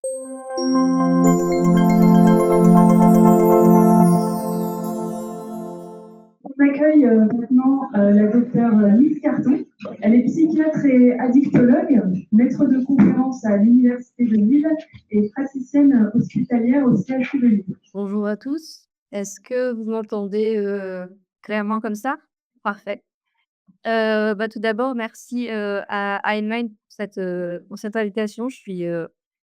On accueille maintenant la docteure Lise Carton. Elle est psychiatre et addictologue, maître de conférence à l'Université de Lille et praticienne hospitalière au CHU de Lille. Bonjour à tous. Est-ce que vous m'entendez, clairement comme ça? Parfait. Tout d'abord merci, à Inmind pour cette invitation. Je suis,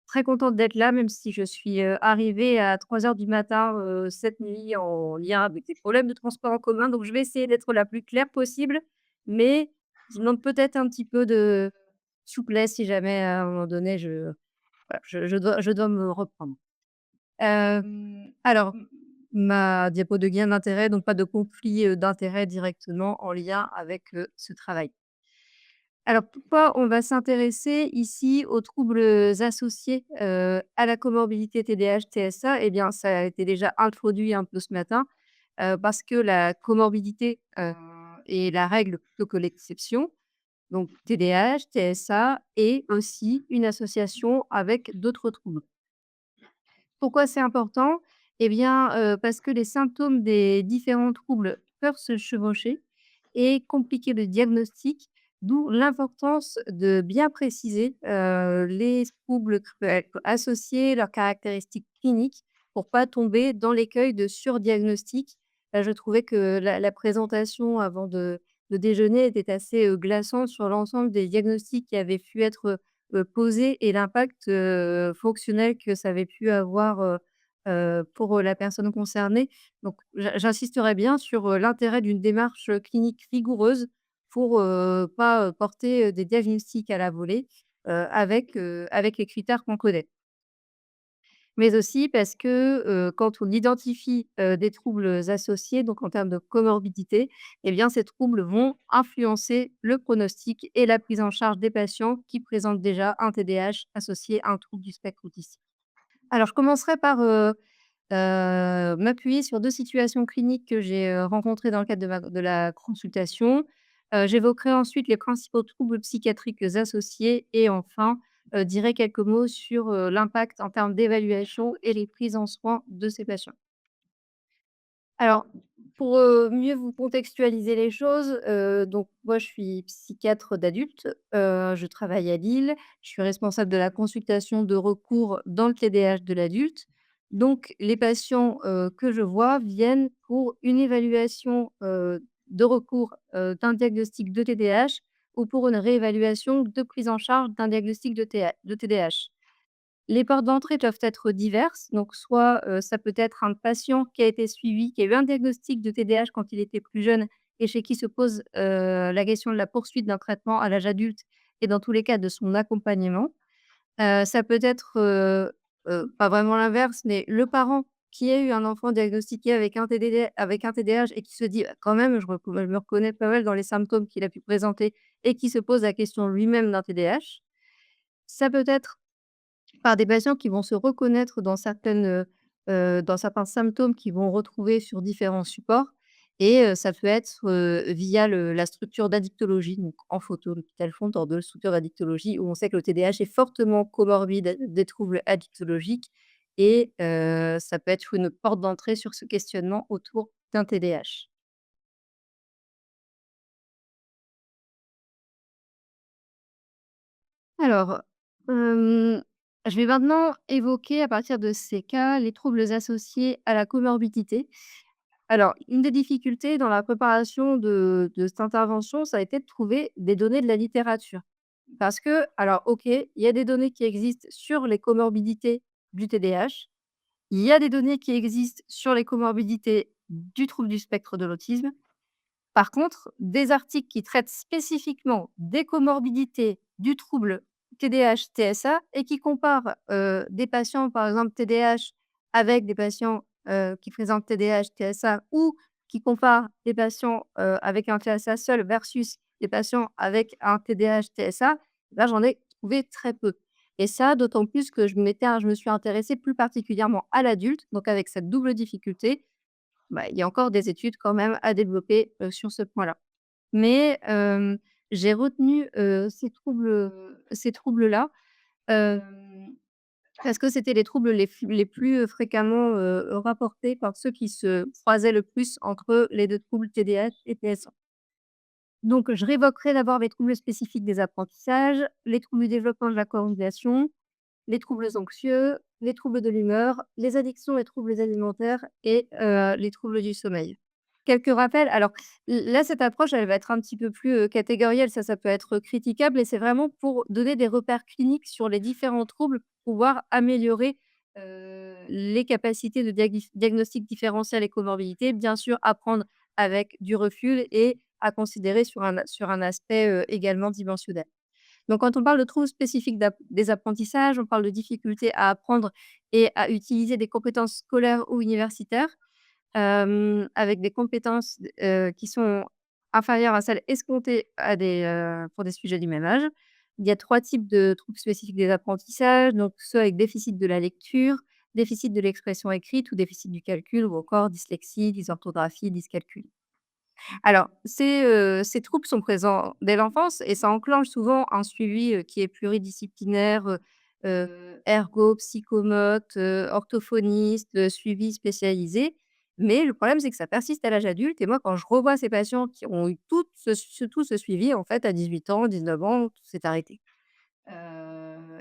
très contente d'être là, même si je suis, arrivée à 3 heures du matin, cette nuit en lien avec des problèmes de transport en commun. Donc je vais essayer d'être la plus claire possible, mais je demande peut-être un petit peu de souplesse si jamais à un moment donné voilà, je dois me reprendre. Alors, ma diapo de gain d'intérêt, donc pas de conflit, d'intérêt directement en lien avec, ce travail. Alors pourquoi on va s'intéresser ici aux troubles, associés, à la comorbidité TDAH-TSA? Eh bien, ça a été déjà introduit un peu ce matin, parce que la comorbidité, est la règle plutôt que l'exception. Donc TDAH, TSA et aussi une association avec d'autres troubles. Pourquoi c'est important? Eh bien, parce que les symptômes des différents troubles peuvent se chevaucher et compliquer le diagnostic, d'où l'importance de bien préciser, les troubles qui peuvent être associés, leurs caractéristiques cliniques pour pas tomber dans l'écueil de surdiagnostic. Je trouvais que la présentation avant de déjeuner était assez, glaçante sur l'ensemble des diagnostics qui avaient pu être, posés et l'impact, fonctionnel que ça avait pu avoir, pour, la personne concernée. Donc j'insisterai bien sur, l'intérêt d'une démarche, clinique rigoureuse pour, pas, porter, des diagnostics à la volée, avec les critères qu'on connaît. Mais aussi parce que, quand on identifie, des troubles associés, donc en termes de comorbidité, eh bien ces troubles vont influencer le pronostic et la prise en charge des patients qui présentent déjà un TDAH associé à un trouble du spectre autistique. Alors je commencerai par, m'appuyer sur 2 situations cliniques que j'ai, rencontrées dans le cadre de la consultation. J'évoquerai ensuite les principaux troubles psychiatriques associés et enfin, dirai quelques mots sur, l'impact en termes d'évaluation et les prises en soin de ces patients. Alors, pour, mieux vous contextualiser les choses, donc moi je suis psychiatre d'adultes, je travaille à Lille, je suis responsable de la consultation de recours dans le TDAH de l'adulte. Donc les patients, que je vois viennent pour une évaluation, de recours, d'un diagnostic de TDAH ou pour une réévaluation de prise en charge d'un diagnostic de TDAH. Les portes d'entrée peuvent être diverses, donc soit, ça peut être un patient qui a été suivi, qui a eu un diagnostic de TDAH quand il était plus jeune et chez qui se pose, la question de la poursuite d'un traitement à l'âge adulte et dans tous les cas de son accompagnement. Ça peut être, pas vraiment l'inverse, mais le parent qui a eu un enfant diagnostiqué avec un TDAH et qui se dit: «Bah, quand même, je me reconnais pas mal dans les symptômes qu'il a pu présenter» et qui se pose la question lui-même d'un TDAH. Ça peut être par des patients qui vont se reconnaître dans certains symptômes qu'ils vont retrouver sur différents supports et ça peut être, via la structure d'addictologie, donc en photo, l'hôpital Fontan de structure d'addictologie où on sait que le TDAH est fortement comorbide des troubles addictologiques et ça peut être une porte d'entrée sur ce questionnement autour d'un TDAH. Alors, hem, je vais maintenant évoquer à partir de ces cas, les troubles associés à la comorbidité. Alors, une des difficultés dans la préparation de cette intervention, ça a été de trouver des données de la littérature. Parce que, alors OK, il y a des données qui existent sur les comorbidités du TDAH, il y a des données qui existent sur les comorbidités du trouble du spectre de l'autisme. Par contre, des articles qui traitent spécifiquement des comorbidités du trouble TDAH-TSA et qui comparent, des patients, par exemple TDAH avec des patients, qui présentent TDAH-TSA ou qui comparent des patients, avec un TSA seul versus des patients avec un TDAH-TSA, là, j'en ai trouvé très peu et ça, d'autant plus que je me suis intéressée plus particulièrement à l'adulte, donc avec cette double difficulté, bah, il y a encore des études quand même à développer, sur ce point-là. Mais, j'ai retenu, ces troubles-là, hem, parce que c'était les troubles les plus, fréquemment, rapportés par ceux qui se croisaient le plus entre les 2 troubles TDAH et TSA. Donc je révoquerai d'abord les troubles spécifiques des apprentissages, les troubles du développement de la coordination, les troubles anxieux, les troubles de l'humeur, les addictions et troubles alimentaires et les troubles du sommeil. Quelques rappels, alors là, cette approche, elle va être un petit peu plus, catégorielle, ça peut être critiquable et c'est vraiment pour donner des repères cliniques sur les différents troubles, pour pouvoir améliorer, les capacités de diagnostic différentiel et comorbidité. Bien sûr, apprendre avec du recul et à considérer sur un aspect, également dimensionnel. Donc, quand on parle de troubles spécifiques des apprentissages, on parle de difficultés à apprendre et à utiliser des compétences scolaires ou universitaires, avec des compétences qui sont inférieures à celles escomptées pour des sujets du même âge. Il y a 3 types de troubles spécifiques des apprentissages, donc ceux avec déficit de la lecture, déficit de l'expression écrite ou déficit du calcul ou encore dyslexie, dysorthographie, dyscalculie. Alors, ces troubles sont présents dès l'enfance et ça enclenche souvent un suivi, qui est pluridisciplinaire, ergo, psychomote, orthophoniste, suivi spécialisé. Mais le problème, c'est que ça persiste à l'âge adulte et moi, quand je revois ces patients qui ont eu tout ce suivi, en fait, à 18 ans, 19 ans, tout s'est arrêté.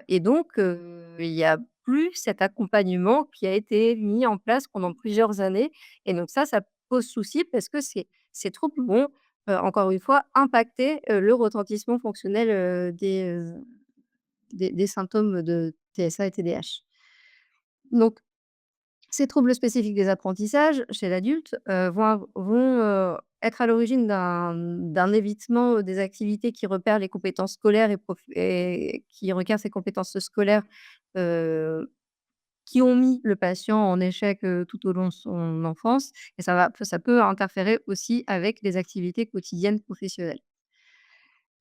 Et donc il y a plus cet accompagnement qui a été mis en place pendant plusieurs années et donc ça pose souci parce que ces troubles vont, encore une fois impacter, le retentissement fonctionnel, des symptômes de TSA et TDAH. Donc ces troubles spécifiques des apprentissages chez l'adulte, vont être à l'origine d'un évitement des activités qui repèrent les compétences scolaires et qui requièrent ces compétences scolaires, heu, qui ont mis le patient en échec, tout au long de son enfance et ça peut interférer aussi avec les activités quotidiennes professionnelles.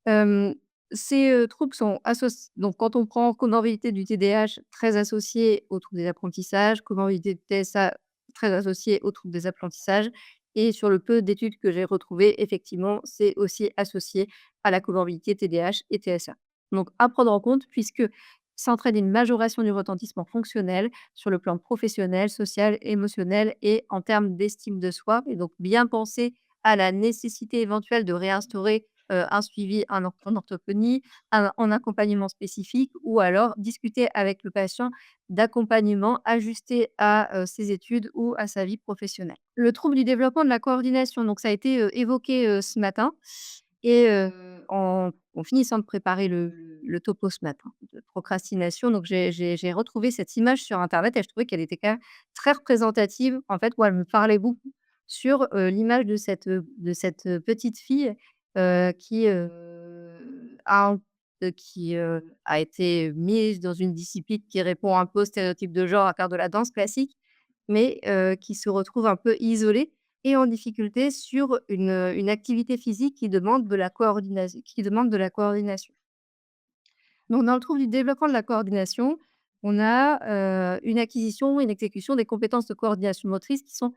Hem, ces troubles sont associ donc quand on prend comorbidité du TDAH très associée aux troubles des apprentissages, comorbidité de TSA très associée aux troubles des apprentissages et sur le peu d'études que j'ai retrouvées, effectivement, c'est aussi associé à la comorbidité TDAH et TSA. Donc à prendre en compte puisque ça entraîne une majoration du retentissement fonctionnel sur le plan professionnel, social, émotionnel et en termes d'estime de soi et donc bien penser à la nécessité éventuelle de réinstaurer un suivi en orthophonie, un en accompagnement spécifique ou alors discuter avec le patient d'accompagnement ajusté à, ses études ou à sa vie professionnelle. Le trouble du développement de la coordination, donc ça a été, évoqué, ce matin et en finissant de préparer le topo ce matin de procrastination, donc j'ai retrouvé cette image sur internet et je trouvais qu'elle était quand même très représentative, en fait, où elle me parlait beaucoup sur, l'image de cette petite fille qui, a été mise dans une discipline qui répond un peu au stéréotype de genre, à faire de la danse classique, mais qui se retrouve un peu isolée et en difficulté sur une activité physique qui demande de la coordination. Donc dans le trouble du développement de la coordination, on a, une acquisition, une exécution des compétences de coordination motrice qui sont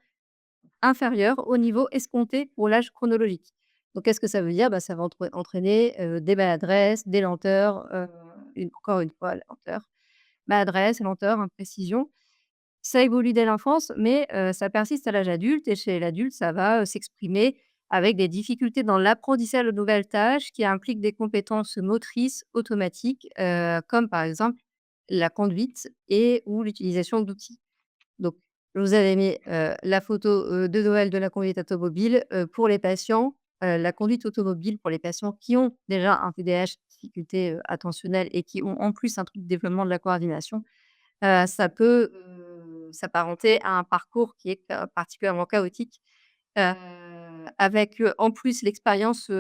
inférieur au niveau escompté pour l'âge chronologique. Donc qu'est-ce que ça veut dire? Bah, ça va entraîner, des maladresses, des lenteurs, encore une fois maladresse, lenteur, imprécision. Ça évolue dès l'enfance, mais ça persiste à l'âge adulte et chez l'adulte, ça va, s'exprimer avec des difficultés dans l'apprentissage de nouvelles tâches qui impliquent des compétences motrices automatiques, comme par exemple la conduite et ou l'utilisation d'outils. Donc, je vous avais mis, la photo, de Noël de la conduite automobile, pour les patients, la conduite automobile pour les patients qui ont déjà un TDAH, difficulté, attentionnelle et qui ont en plus un trouble de développement de la coordination, ça peut, s'apparenter à un parcours qui est particulièrement chaotique, heu, avec, en plus l'expérience,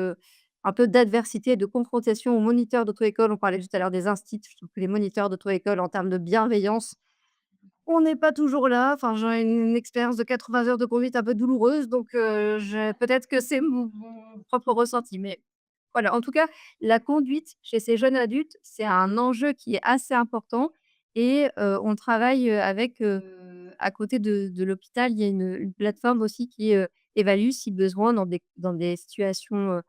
un peu d'adversité et de confrontation aux moniteurs d'auto-école. On parlait tout à l'heure des instits, je trouve que les moniteurs d'auto-école en termes de bienveillance on n'est pas toujours là, enfin, j'ai une expérience de 80 heures de conduite un peu douloureuse, donc je peut-être que c'est mon propre ressenti, mais voilà. En tout cas, la conduite chez ces jeunes adultes, c'est un enjeu qui est assez important et on travaille, avec, à côté de l'hôpital, il y a une plateforme aussi qui, évalue si besoin dans des situations,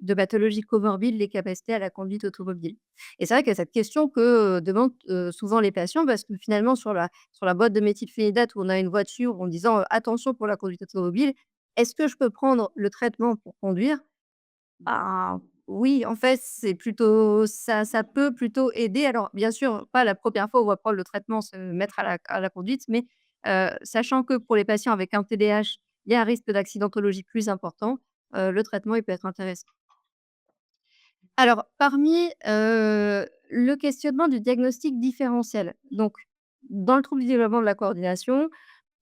de pathologies comorbides les capacités à la conduite automobile? Et c'est vrai qu'il y a cette question que, demandent, souvent les patients parce que finalement sur la boîte de méthylphénidate où on a une voiture en disant, «Attention pour la conduite automobile», est-ce que je peux prendre le traitement pour conduire? Bah, oui, en fait, c'est plutôt ça peut plutôt aider. Alors bien sûr, pas la première fois où on va prendre le traitement, se mettre à la conduite, mais sachant que pour les patients avec un TDAH, il y a un risque d'accidentologie plus important, le traitement, il peut être intéressant. Alors parmi, le questionnement du diagnostic différentiel, donc dans le trouble du développement de la coordination,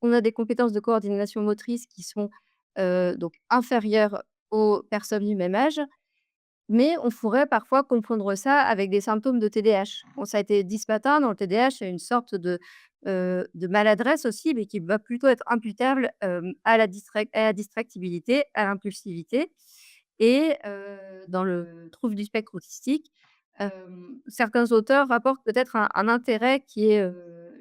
on a des compétences de coordination motrice qui sont, donc inférieures aux personnes du même âge. Mais on pourrait parfois confondre ça avec des symptômes de TDAH. Bon, ça a été dit ce matin, dans le TDAH, il y a une sorte de maladresse aussi, mais qui va plutôt être imputable, à la distractibilité, à l'impulsivité et dans le trouble du spectre autistique, certains auteurs rapportent peut-être un intérêt qui est,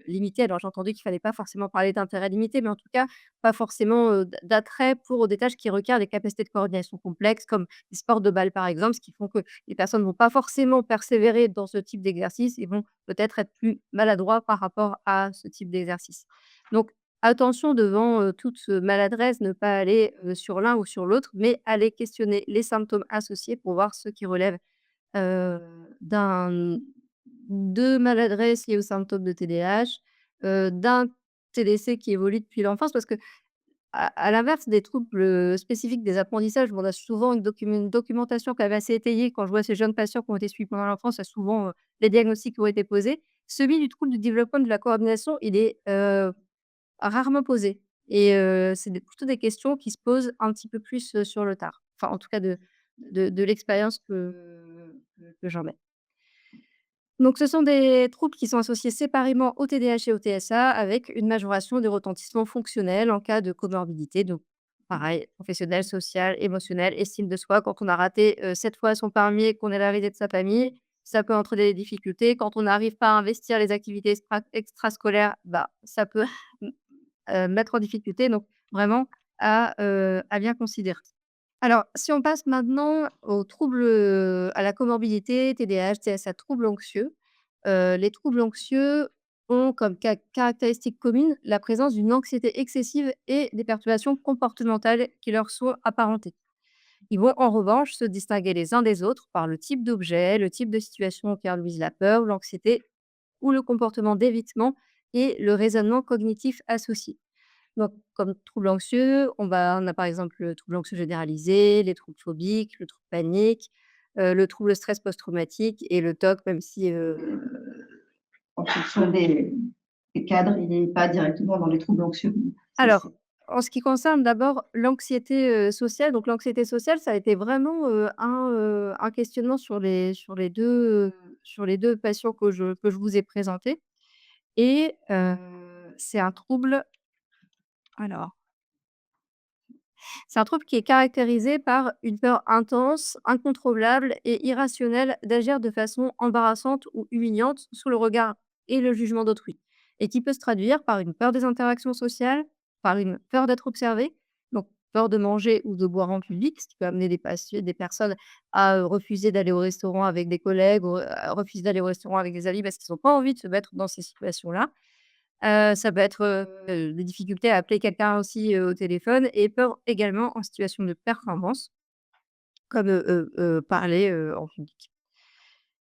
limité. Alors j'ai entendu qu'il fallait pas forcément parler d'intérêt limité, mais en tout cas, pas forcément, d'attrait pour des tâches qui requièrent des capacités de coordination complexes comme les sports de balle, par exemple, ce qui font que les personnes vont pas forcément persévérer dans ce type d'exercice et vont peut-être être plus maladroits par rapport à ce type d'exercice. Donc attention devant, toute, maladresse, ne pas aller, sur l'un ou sur l'autre, mais aller questionner les symptômes associés pour voir ceux qui relèvent, heu, d'un de maladresse liée aux symptômes de TDAH, d'un TDC qui évolue depuis l'enfance parce qu'à l'inverse des troubles, spécifiques des apprentissages, où on a souvent une documentation quand même assez étayée. Quand je vois ces jeunes patients qui ont été suivis pendant l'enfance, il y a souvent, les diagnostics qui ont été posés. Celui du trouble du développement de la coordination, il est, rarement posé et c'est plutôt des questions qui se posent un petit peu plus, sur le tard. Enfin, en tout cas de l'expérience que j'en ai. Donc ce sont des troubles qui sont associés séparément au TDAH et au TSA avec une majoration de retentissement fonctionnel en cas de comorbidité. Donc pareil, professionnel, social, émotionnel, estime de soi. Quand on a raté, 7 fois son permis et qu'on est la risée de sa famille, ça peut entraîner des difficultés. Quand on n'arrive pas à investir les activités extrascolaires, bah, ça peut mettre en difficulté. Donc vraiment à bien considérer. Alors, si on passe maintenant aux troubles, à la comorbidité, TDAH, TSA, troubles anxieux. Les troubles anxieux ont comme caractéristique commune la présence d'une anxiété excessive et des perturbations comportementales qui leur sont apparentées. Ils vont en revanche se distinguer les uns des autres par le type d'objet, le type de situation qui induisent la peur, l'anxiété ou le comportement d'évitement et le raisonnement cognitif associé. Donc, comme trouble anxieux, on a par exemple le trouble anxieux généralisé, les troubles phobiques, le trouble panique, le trouble stress post-traumatique et le TOC, même si, en fonction des cadres, il n'est pas directement dans les troubles anxieux. Alors, en ce qui concerne d'abord l'anxiété, sociale, donc l'anxiété sociale, ça a été vraiment, un questionnement sur les 2 patients que je vous ai présentés et c'est un trouble alors c'est un trouble qui est caractérisé par une peur intense, incontrôlable et irrationnelle d'agir de façon embarrassante ou humiliante sous le regard et le jugement d'autrui et qui peut se traduire par une peur des interactions sociales, par une peur d'être observé, donc peur de manger ou de boire en public, ce qui peut amener des personnes à, refuser d'aller au restaurant avec des collègues ou, à refuser d'aller au restaurant avec des amis parce qu'ils ont pas envie de se mettre dans ces situations-là. Ça peut être, des difficultés à appeler quelqu'un aussi, au téléphone et peur également en situation de performance comme, parler, en public.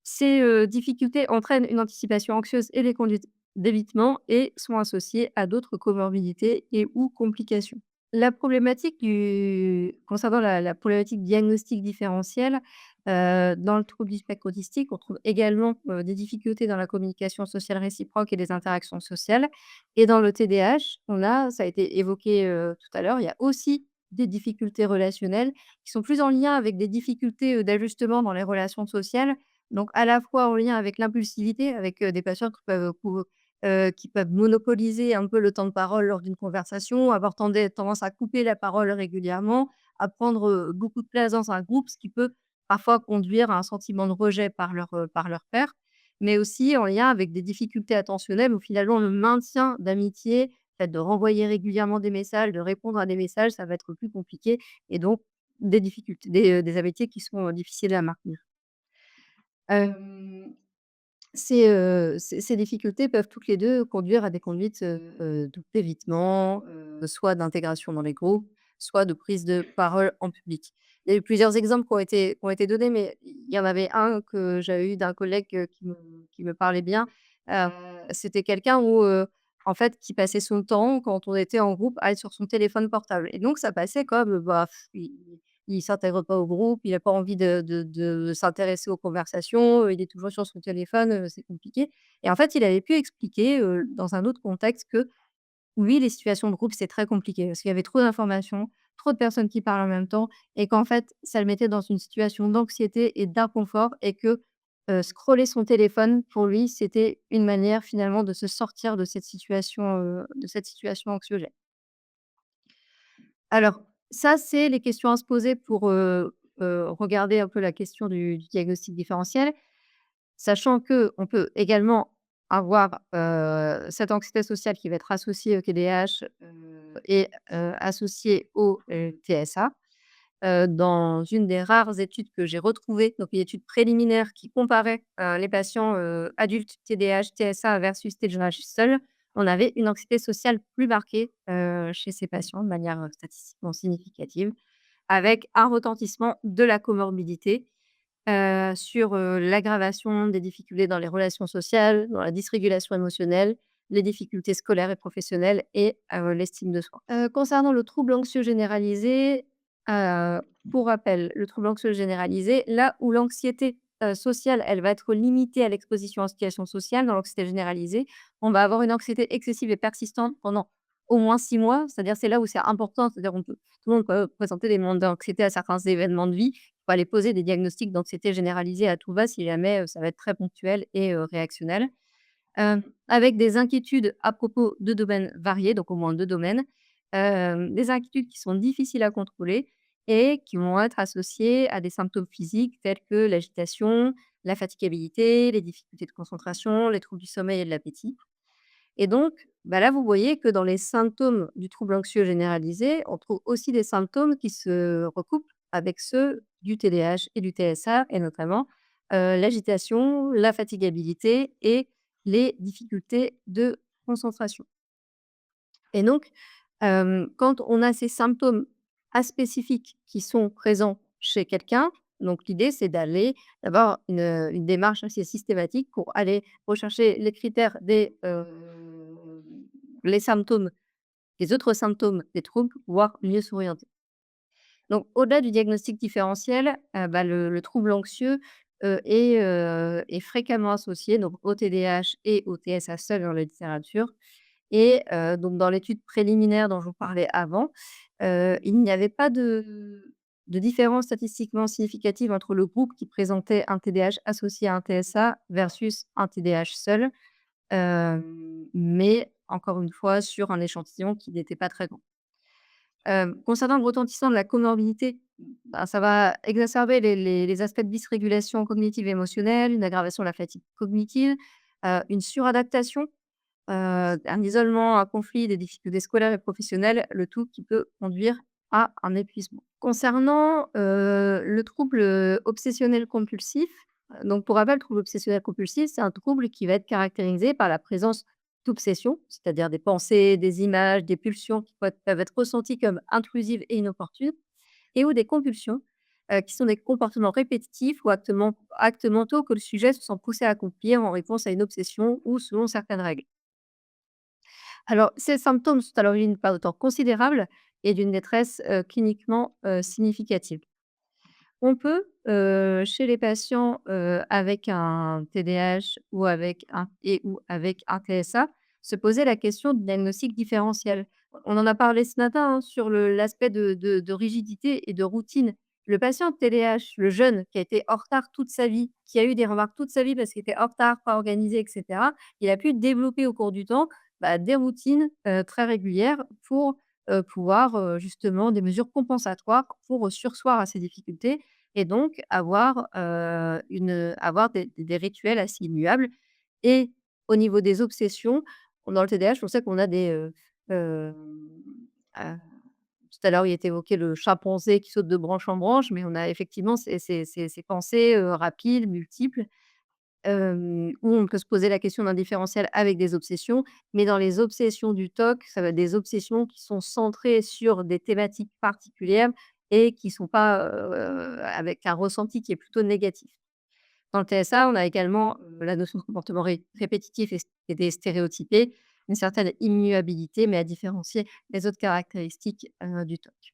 Ces, difficultés entraînent une anticipation anxieuse et des conduites d'évitement et sont associées à d'autres comorbidités et ou complications. La problématique concernant la problématique diagnostique différentielle, dans le trouble du spectre autistique, on trouve également, des difficultés dans la communication sociale réciproque et des interactions sociales et dans le TDAH, ça a été évoqué, tout à l'heure, il y a aussi des difficultés relationnelles qui sont plus en lien avec des difficultés, d'ajustement dans les relations sociales, donc à la fois en lien avec l'impulsivité, avec, des patients qui peuvent monopoliser un peu le temps de parole lors d'une conversation, avoir tendance à couper la parole régulièrement, à prendre, beaucoup de place dans un groupe, ce qui peut parfois conduire à un sentiment de rejet par leur pair, mais aussi en lien avec des difficultés attentionnelles où finalement le maintien d'amitié, le fait de renvoyer régulièrement des messages, de répondre à des messages, ça va être plus compliqué et donc des difficultés, des amitiés qui sont, difficiles à maintenir. Hem ces difficultés peuvent toutes les 2 conduire à des conduites, d'évitement, soit d'intégration dans les groupes, soit de prise de parole en public. Il y a eu plusieurs exemples qui ont été donnés, mais il y en avait un que j'avais eu d'un collègue, qui me parlait bien. Heu, C'était quelqu'un où, en fait, qui passait son temps, quand on était en groupe, à être sur son téléphone portable et donc ça passait comme, bah, il s'intègre pas au groupe, il a pas envie de s'intéresser aux conversations, il est toujours sur son téléphone, c'est compliqué et en fait, il avait pu expliquer, dans un autre contexte que oui, les situations de groupe, c'est très compliqué parce qu'il y avait trop d'informations, trop de personnes qui parlent en même temps et qu'en fait, ça le mettait dans une situation d'anxiété et d'inconfort et que, scroller son téléphone, pour lui, c'était une manière finalement de se sortir de cette situation anxiogène. Alors, ça, c'est les questions à se poser pour, regarder un peu la question du diagnostic différentiel, sachant qu'on peut également avoir, cette anxiété sociale qui va être associée au TDAH, et associée au, TSA. Dans une des rares études que j'ai retrouvées, donc une étude préliminaire qui comparait, les patients, adultes TDAH, TSA versus TDAH seul, on avait une anxiété sociale plus marquée, chez ces patients de manière, statistiquement significative, avec un retentissement de la comorbidité, sur, l'aggravation des difficultés dans les relations sociales, dans la dysrégulation émotionnelle, les difficultés scolaires et professionnelles et l'estime de soi. Concernant le trouble anxieux généralisé, heu, pour rappel, le trouble anxieux généralisé, là où l'anxiété, sociale, elle va être limitée à l'exposition en situation sociale, dans l'anxiété généralisée, on va avoir une anxiété excessive et persistante pendant au moins 6 mois. C'est-à-dire, c'est là où c'est important, c'est-à-dire on peut tout le monde peut présenter des moments d'anxiété à certains événements de vie. Faut aller poser des diagnostics d'anxiété généralisée à tout va si jamais, ça va être très ponctuel et réactionnel. Avec des inquiétudes à propos de domaines variés, donc au moins 2 domaines. Des inquiétudes qui sont difficiles à contrôler et qui vont être associées à des symptômes physiques tels que l'agitation, la fatigabilité, les difficultés de concentration, les troubles du sommeil et de l'appétit. Et donc, bah, là, vous voyez que dans les symptômes du trouble anxieux généralisé, on trouve aussi des symptômes qui se recoupent avec ceux du TDAH et du TSA et notamment, l'agitation, la fatigabilité et les difficultés de concentration. Et donc, quand on a ces symptômes aspécifiques qui sont présents chez quelqu'un, donc l'idée, c'est d'avoir une démarche assez systématique pour aller rechercher les critères les symptômes les autres symptômes des troubles pour pouvoir mieux s'orienter. Donc au-delà du diagnostic différentiel, bah, le trouble anxieux, est fréquemment associé donc au TDAH et au TSA seul dans la littérature et donc dans l'étude préliminaire dont je vous parlais avant, il n'y avait pas de différence statistiquement significative entre le groupe qui présentait un TDAH associé à un TSA versus un TDAH seul, mais encore une fois sur un échantillon qui n'était pas très grand. Concernant le retentissement de la comorbidité, bah, ça va exacerber les aspects de dysrégulation cognitive et émotionnelle, une aggravation de la fatigue cognitive, une suradaptation, un isolement, un conflit, des difficultés scolaires et professionnelles, le tout qui peut conduire à un épuisement. Concernant, le trouble, obsessionnel compulsif, donc pour rappel, le trouble obsessionnel compulsif, c'est un trouble qui va être caractérisé par la présence d'obsessions, c'est-à-dire des pensées, des images, des pulsions qui peuvent être ressenties comme intrusives et inopportunes et ou des compulsions, qui sont des comportements répétitifs ou actes mentaux que le sujet se sent poussé à accomplir en réponse à une obsession ou selon certaines règles. Alors, ces symptômes sont à l'origine d'une perte de temps considérable et d'une détresse, cliniquement, significative. On peut, chez les patients, avec un TDAH ou avec un TSA, se poser la question du diagnostic différentiel. On en a parlé ce matin, hein, sur l'aspect de rigidité et de routine. Le patient TDAH, le jeune qui a été en retard toute sa vie, qui a eu des remarques toute sa vie parce qu'il était en retard, pas organisé et cetera, il a pu développer au cours du temps, bah, des routines, très régulières pour, pouvoir, justement des mesures compensatoires pour surseoir à ces difficultés et donc avoir des rituels assez immuables et au niveau des obsessions, dans le TDAH, on sait qu'on a des, hem, heu, tout à l'heure, il était évoqué le chimpanzé qui saute de branche en branche, mais on a effectivement ces pensées, rapides, multiples, où on peut se poser la question d'un différentiel avec des obsessions. Mais dans les obsessions du TOC, ça va être des obsessions qui sont centrées sur des thématiques particulières et qui sont pas, avec un ressenti qui est plutôt négatif. Dans le TSA, on a également, la notion de comportement répétitif et des stéréotypés, une certaine immuabilité, mais à différencier les autres caractéristiques, du TOC.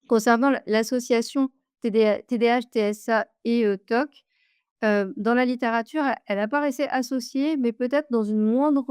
Concernant l'association TDAH, TSA et TOC, dans la littérature, elle apparaissait associée, mais peut-être dans une moindre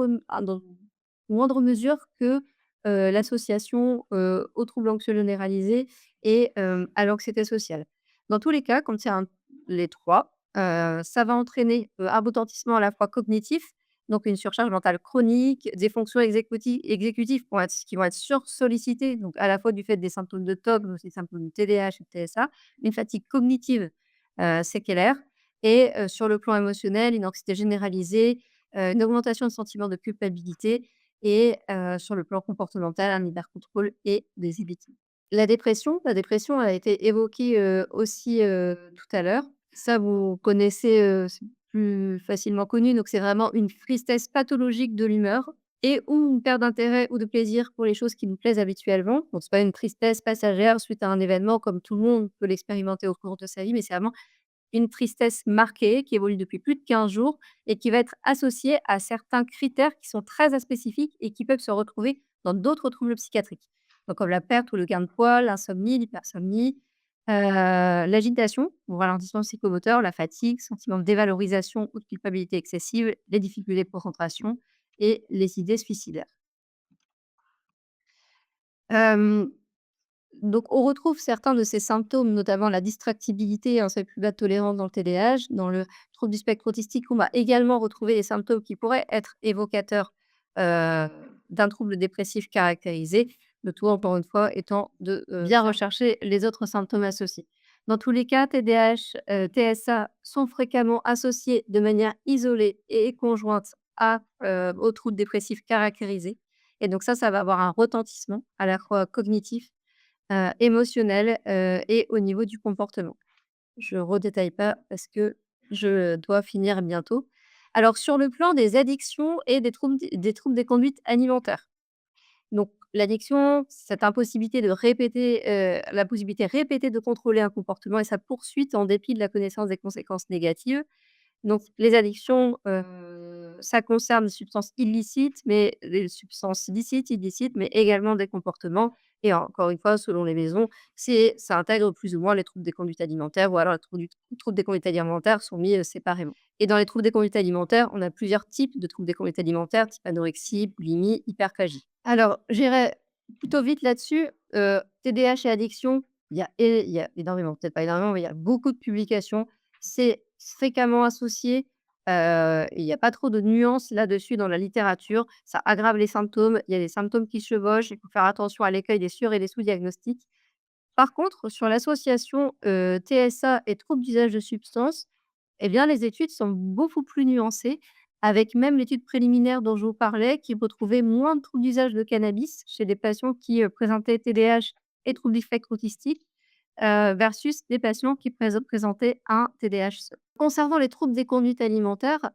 mesure que, l'association, aux troubles anxieux généralisés et à l'anxiété sociale. Dans tous les cas, quand il y a les 3, ça va entraîner, un retentissement à la fois cognitif, donc une surcharge mentale chronique, des fonctions exécutives qui vont être sursollicitées, donc à la fois du fait des symptômes de TOC, mais aussi des symptômes de TDAH et de TSA, une fatigue cognitive, séquelaire et sur le plan émotionnel, une anxiété généralisée, une augmentation de sentiment de culpabilité et sur le plan comportemental, un hypercontrôle et des hébétines. La dépression a été évoquée, aussi, tout à l'heure. Ça, vous connaissez, c'est plus facilement connu, donc c'est vraiment une tristesse pathologique de l'humeur et ou une perte d'intérêt ou de plaisir pour les choses qui nous plaisent habituellement. Donc c'est pas une tristesse passagère suite à un événement comme tout le monde peut l'expérimenter au cours de sa vie, mais c'est vraiment une tristesse marquée qui évolue depuis plus de 15 jours et qui va être associée à certains critères qui sont très spécifiques et qui peuvent se retrouver dans d'autres troubles psychiatriques. Donc comme la perte ou le gain de poids, l'insomnie, l'hypersomnie, l'agitation ou ralentissement psychomoteur, la fatigue, sentiment de dévalorisation ou de culpabilité excessive, les difficultés de concentration et les idées suicidaires. Hem Donc, on retrouve certains de ces symptômes, notamment la distractibilité et un seuil plus bas de tolérance dans le TDAH. Dans le trouble du spectre autistique, on va également retrouver des symptômes qui pourraient être évocateurs d'un trouble dépressif caractérisé. Le tout, encore une fois, étant de bien rechercher les autres symptômes associés. Dans tous les cas, TDAH, TSA sont fréquemment associés de manière isolée et conjointe au trouble dépressif caractérisé. Et donc ça va avoir un retentissement à la fois cognitif émotionnel, et au niveau du comportement. Je redétaille pas parce que je dois finir bientôt. Alors sur le plan des addictions et des troubles des conduites alimentaires. Donc l'addiction, cette impossibilité de répéter, la possibilité répétée de contrôler un comportement et sa poursuite en dépit de la connaissance des conséquences négatives. Donc les addictions, ça concerne les substances illicites, mais les substances licites, illicites, mais également des comportements et encore une fois, selon les maisons, ça intègre plus ou moins les troubles des conduites alimentaires ou alors les troubles des conduites alimentaires sont mis, séparément. Et dans les troubles des conduites alimentaires, on a plusieurs types de troubles des conduites alimentaires, type anorexie, boulimie, hyperphagie. Alors, j'irai plutôt vite là-dessus, TDAH et addiction, il y a énormément, peut-être pas énormément, mais il y a beaucoup de publications. C'est fréquemment associé, il y a pas trop de nuances là-dessus dans la littérature. Ça aggrave les symptômes, il y a des symptômes qui se chevauchent, il faut faire attention à l'écueil des sur et des sous-diagnostics. Par contre, sur l'association, TSA et troubles d'usage de substances, eh bien, les études sont beaucoup plus nuancées, avec même l'étude préliminaire dont je vous parlais, qui retrouvait moins de troubles d'usage de cannabis chez des patients qui, présentaient TDAH et troubles du spectre autistique, versus des patients qui présentaient un TDAH seul. Concernant les troubles des conduites alimentaires,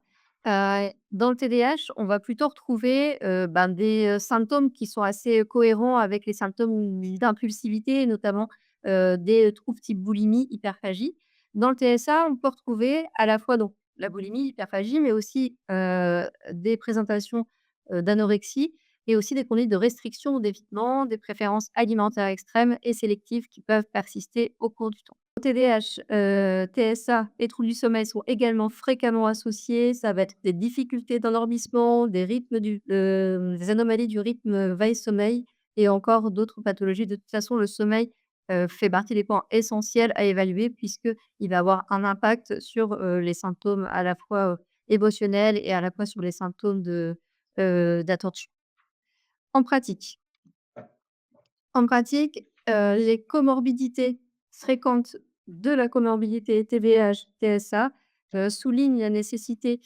dans le TDAH, on va plutôt retrouver, des, symptômes qui sont assez cohérents avec les symptômes d'impulsivité, notamment, des troubles type boulimie, hyperphagie. Dans le TSA, on peut retrouver à la fois donc la boulimie, l'hyperphagie, mais aussi, des présentations, d'anorexie et aussi des conduites de restriction ou d'évitement, des préférences alimentaires extrêmes et sélectives qui peuvent persister au cours du temps. TDAH, TSA et troubles du sommeil sont également fréquemment associés. Ça va être des difficultés d'endormissement, des anomalies du rythme veille-sommeil et encore d'autres pathologies. De toute façon, le sommeil, fait partie des points essentiels à évaluer puisqu'il va avoir un impact sur, les symptômes à la fois, émotionnels et à la fois sur les symptômes d'attention. En pratique les comorbidités fréquentes de la comorbidité TDAH, TSA, soulignent la nécessité,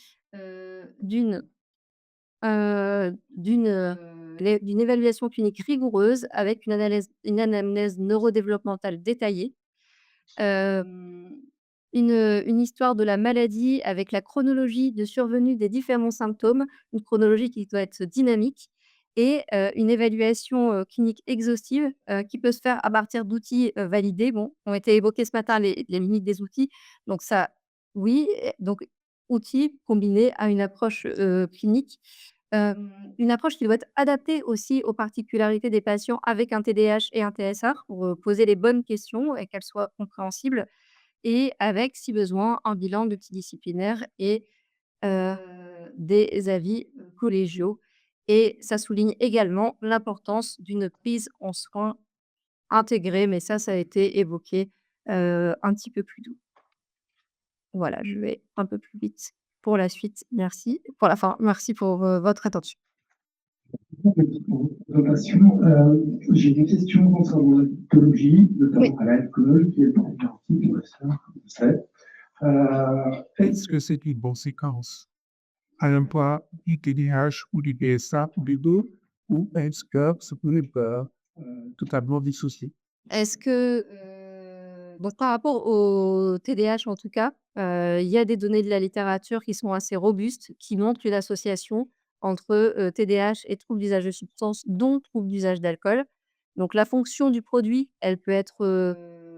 d'une d'une évaluation clinique rigoureuse avec une anamnèse neurodéveloppementale détaillée. Hem, une histoire de la maladie avec la chronologie de survenue des différents symptômes, une chronologie qui doit être dynamique et une évaluation, clinique exhaustive, qui peut se faire à partir d'outils, validés. Bon, ont été évoqués ce matin les limites des outils, donc ça, oui, donc outils combinés à une approche, clinique. Une approche qui doit être adaptée aussi aux particularités des patients avec un TDAH et un TSA pour, poser les bonnes questions et qu'elles soient compréhensibles et avec, si besoin, un bilan multidisciplinaire et heu, des avis, collégiaux et ça souligne également l'importance d'une prise en soins intégrée, mais ça a été évoqué, un petit peu plus tôt. Voilà, je vais un peu plus vite pour la suite. Merci pour la fin. Merci pour, votre attention. Merci pour votre présentation. J'ai des questions concernant la pathologie, Oui. notamment à l'alcool, qui est le premier article, ça, comme vous savez. Est-ce que c'est une bonne séquence à l'emploi du TDAH ou du PSA ou des deux, ou est-ce que ça peut être totalement dissocié? Est-ce que, donc par rapport au TDAH en tout cas, il y a des données de la littérature qui sont assez robustes, qui montrent une association entre, TDAH et troubles d'usage de substances, dont troubles d'usage d'alcool. Donc la fonction du produit, elle peut se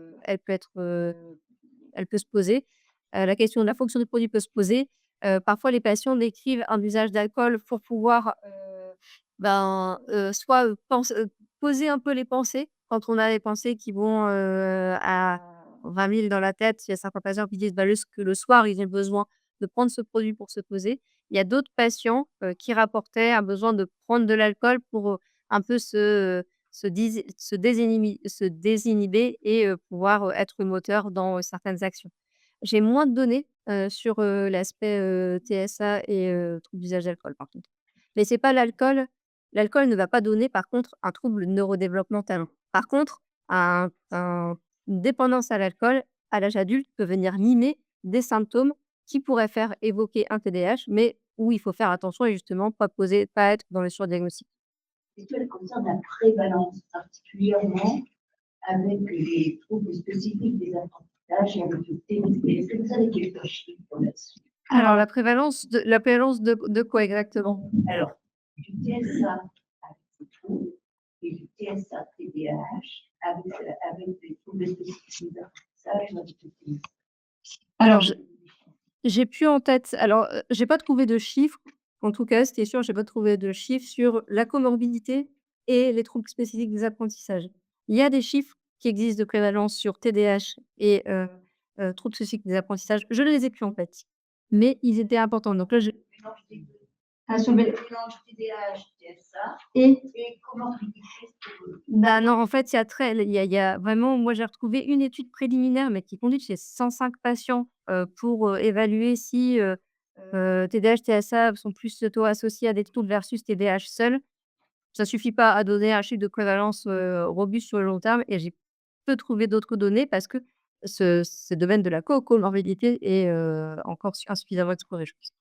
poser. La question de la fonction du produit peut se poser. Parfois les patients décrivent un usage d'alcool pour pouvoir, soit, poser un peu les pensées. Quand on a les pensées qui vont, à 20 000 dans la tête, il y a certains patients qui disent, bah, le soir, ils ont besoin de prendre ce produit pour se poser. Il y a d'autres patients, qui rapportaient un besoin de prendre de l'alcool pour, un peu se désinhiber et pouvoir, être moteur dans, certaines actions. J'ai moins de données, sur, l'aspect, TSA et trouble d'usage d'alcool par contre. Mais c'est pas l'alcool ne va pas donner par contre un trouble neurodéveloppemental. Par contre, une dépendance à l'alcool à l'âge adulte peut venir mimer des symptômes qui pourraient faire évoquer un TDAH, mais où il faut faire attention et justement pas être dans le surdiagnostic. Est-ce qu'elle concerne la prévalence particulièrement avec les troubles spécifiques des apprentissages et avec le TDC? Est-ce que vous avez quelques chiffres là-dessus? Alors la prévalence de quoi exactement? Alors, du TSA avec ces troubles et du TSA TDAH avec des troubles spécifiques des apprentissages et avec le TDC. Alors j'ai plus en tête alors, j'ai pas trouvé de chiffres. En tout cas, c'était sûr, j'ai pas trouvé de chiffres sur la comorbidité et les troubles spécifiques des apprentissages. Il y a des chiffres qui existent de prévalence sur TDAH et troubles spécifiques des apprentissages. Je ne les ai plus en tête, mais ils étaient importants. Donc là, je Mélange des deux. sur mes Mélange TDAH, TSA et et comorbidité. bah, non, en fait, il y a vraiment moi, j'ai retrouvé une étude préliminaire, mais qui est conduite chez 105 patients, pour, évaluer si, TDAH, TSA sont plus auto-associés à des troubles versus TDAH seul. Ça suffit pas à donner un chiffre de prévalence, robuste sur le long terme et j'ai peu trouvé d'autres données parce que ce domaine de la comorbidité est, encore insuffisamment exploré, je pense.